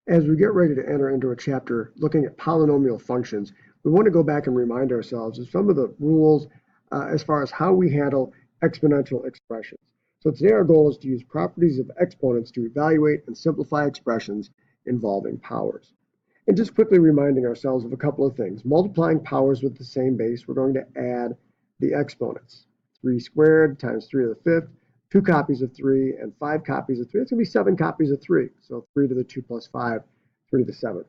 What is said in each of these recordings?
As we get ready to enter into a chapter looking at polynomial functions, we want to go back and remind ourselves of some of the rules as far as how we handle exponential expressions. So today our goal is to use properties of exponents to evaluate and simplify expressions involving powers. And just quickly reminding ourselves of a couple of things. Multiplying powers with the same base, we're going to add the exponents. 3 squared times 3 to the fifth, 2 copies of 3, and 5 copies of 3. It's going to be 7 copies of 3. So 3 to the 2 plus 5, 3 to the 7th.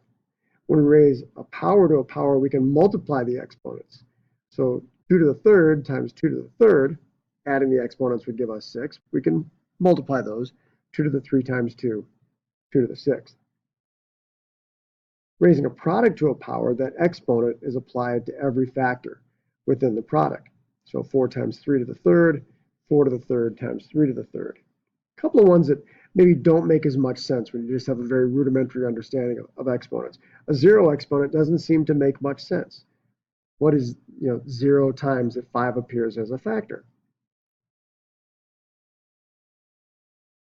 When we raise a power to a power, we can multiply the exponents. So 2 to the third times 2 to the third, adding the exponents would give us 6. We can multiply those. 2 to the 3 times 2, 2 to the 6th. Raising a product to a power, that exponent is applied to every factor within the product. So 4 times 3 to the third, 4 to the third times 3 to the third. A couple of ones that maybe don't make as much sense when you just have a very rudimentary understanding of exponents. A zero exponent doesn't seem to make much sense. What is 0 times if 5 appears as a factor?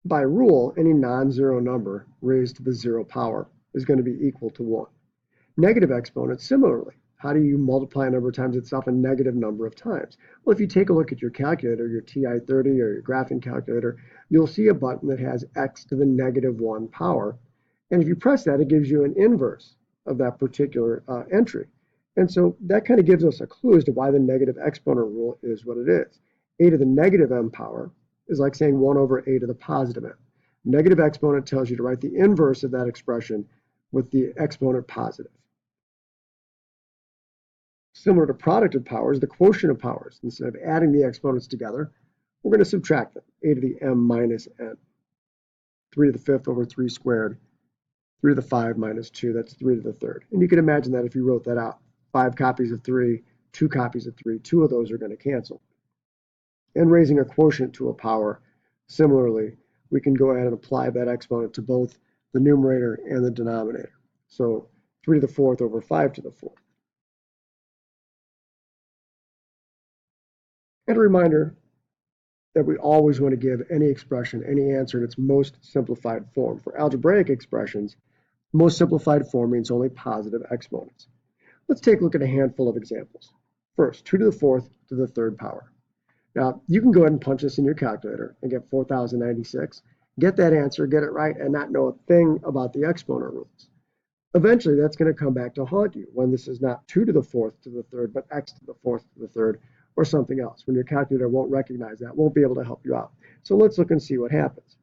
By rule, any non-zero number raised to the 0 power is going to be equal to 1. Negative exponents, similarly. How do you multiply a number of times itself a negative number of times? Well, if you take a look at your calculator, your TI-30 or your graphing calculator, you'll see a button that has x to the negative 1 power. And if you press that, it gives you an inverse of that particular entry. And so that kind of gives us a clue as to why the negative exponent rule is what it is. A to the negative m power is like saying 1 over a to the positive m. Negative exponent tells you to write the inverse of that expression with the exponent positive. Similar to product of powers, the quotient of powers. Instead of adding the exponents together, we're going to subtract them. A to the m minus n. 3 to the fifth over 3 squared. 3 to the 5 minus 2, that's 3 to the third. And you can imagine that if you wrote that out. 5 copies of 3, 2 copies of 3, 2 of those are going to cancel. And raising a quotient to a power, similarly, we can go ahead and apply that exponent to both the numerator and the denominator. So 3 to the fourth over 5 to the fourth. And a reminder that we always want to give any expression, any answer in its most simplified form. For algebraic expressions, most simplified form means only positive exponents. Let's take a look at a handful of examples. First, 2 to the fourth to the third power. Now, you can go ahead and punch this in your calculator and get 4,096, get that answer, get it right, and not know a thing about the exponent rules. Eventually, that's going to come back to haunt you when this is not 2 to the fourth to the third, but x to the fourth to the third, or something else, when your calculator won't recognize that, won't be able to help you out. So let's look and see what happens.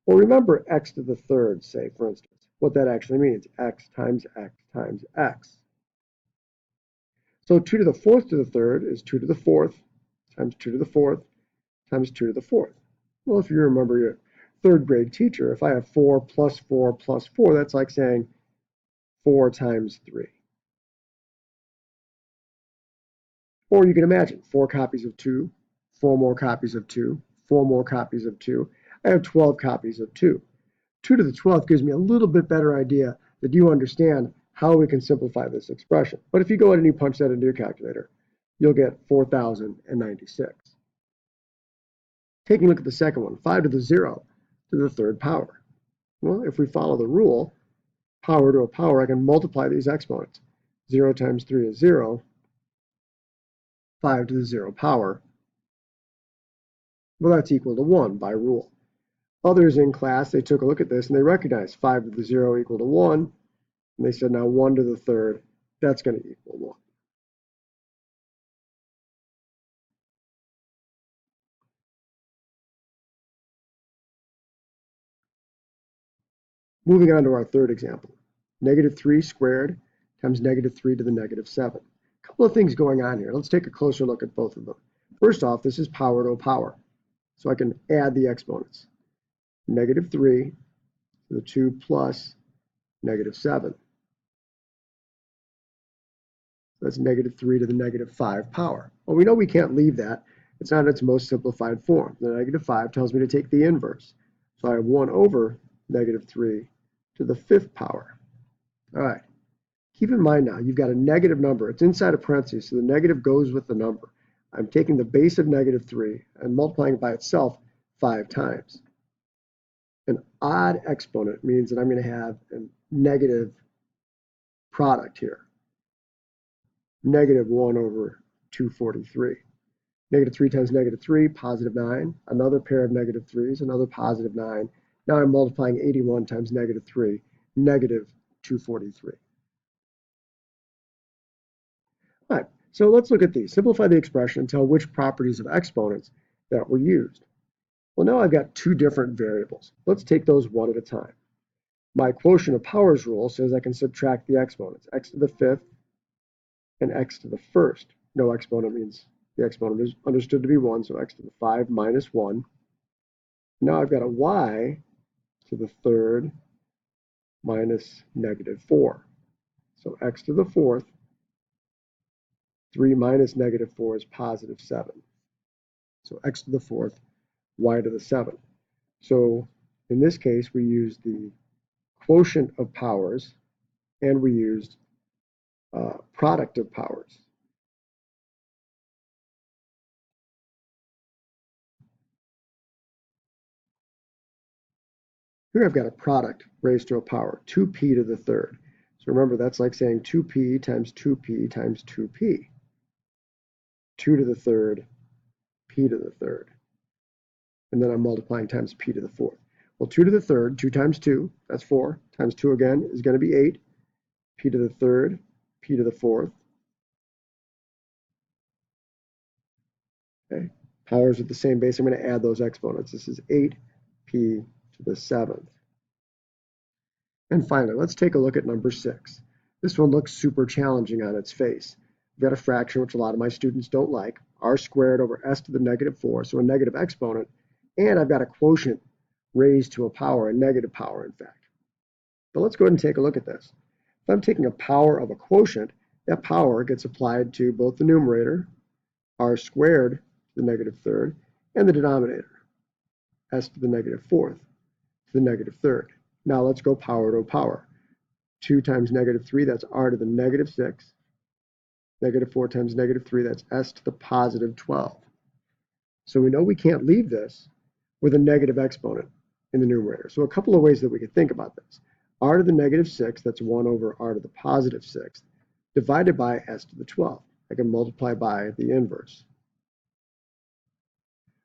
Well, remember x to the third, say, for instance, what that actually means, x times x times x. So 2 to the fourth to the third is 2 to the fourth times 2 to the fourth times 2 to the fourth. Well, if you remember your third grade teacher, if I have 4 plus 4 plus 4, that's like saying 4 times 3. Or you can imagine 4 copies of 2, 4 more copies of 2, 4 more copies of 2. I have 12 copies of 2. 2 to the 12th gives me a little bit better idea that you understand how we can simplify this expression. But if you go ahead and you punch that into your calculator, you'll get 4,096. Taking a look at the second one, 5 to the 0 to the third power. Well, if we follow the rule, power to a power, I can multiply these exponents. 0 times 3 is 0. 5 to the 0 power. Well, that's equal to 1 by rule. Others in class, they took a look at this and they recognized 5 to the 0 equal to 1. And they said now 1 to the third, that's going to equal 1. Moving on to our third example. Negative 3 squared times negative 3 to the negative 7. A couple of things going on here. Let's take a closer look at both of them. First off, this is power to a power. So I can add the exponents. Negative 3 to the 2 plus negative 7. That's negative 3 to the negative 5 power. Well, we know we can't leave that. It's not its most simplified form. The negative 5 tells me to take the inverse. So I have 1 over negative 3 to the 5th power. All right. Keep in mind now, you've got a negative number. It's inside a parentheses, so the negative goes with the number. I'm taking the base of negative 3 and multiplying it by itself 5 times. An odd exponent means that I'm going to have a negative product here. Negative 1 over 243. Negative 3 times negative 3, positive 9. Another pair of negative 3's, another positive 9. Now I'm multiplying 81 times negative 3, negative 243. All right, so let's look at these. Simplify the expression and tell which properties of exponents that were used. Well, now I've got two different variables. Let's take those one at a time. My quotient of powers rule says I can subtract the exponents, x to the fifth and x to the first. No exponent means the exponent is understood to be 1, so x to the 5 minus 1. Now I've got a y to the third minus negative 4. So x to the fourth, 3 minus negative 4 is positive 7. So x to the fourth, y to the 7th. So in this case, we used the quotient of powers and we used product of powers. Here I've got a product raised to a power, 2p to the third. So remember, that's like saying 2p times 2p times 2p. 2 to the third, p to the third. And then I'm multiplying times p to the fourth. Well, 2 to the third, 2 times 2, that's 4, times 2 again is going to be 8. P to the third, p to the fourth. Okay, powers with the same base. I'm going to add those exponents. This is 8p to the 7th. And finally, let's take a look at number 6. This one looks super challenging on its face. I've got a fraction, which a lot of my students don't like, r squared over s to the negative 4, so a negative exponent, and I've got a quotient raised to a power, a negative power, in fact. But let's go ahead and take a look at this. If I'm taking a power of a quotient, that power gets applied to both the numerator, r squared to the negative third, and the denominator, s to the negative fourth to the negative third. Now let's go power to a power. 2 times negative 3, that's r to the negative 6. Negative 4 times negative 3, that's s to the positive 12. So we know we can't leave this with a negative exponent in the numerator. So a couple of ways that we could think about this. R to the negative 6, that's 1 over r to the positive 6, divided by s to the 12. I can multiply by the inverse.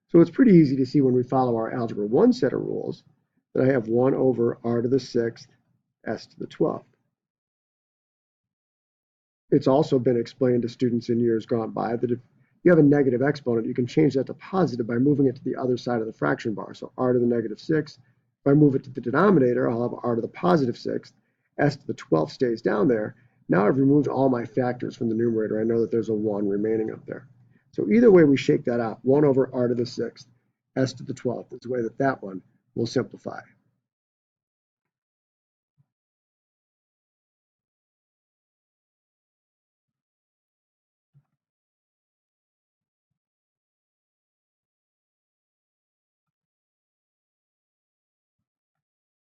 So it's pretty easy to see when we follow our Algebra 1 set of rules that I have 1 over r to the 6th, s to the 12th. It's also been explained to students in years gone by that if you have a negative exponent, you can change that to positive by moving it to the other side of the fraction bar. So r to the negative 6, if I move it to the denominator, I'll have r to the positive 6th, s to the 12th stays down there. Now I've removed all my factors from the numerator. I know that there's a 1 remaining up there. So either way we shake that out, 1 over r to the 6th, s to the 12th is the way that that one will simplify.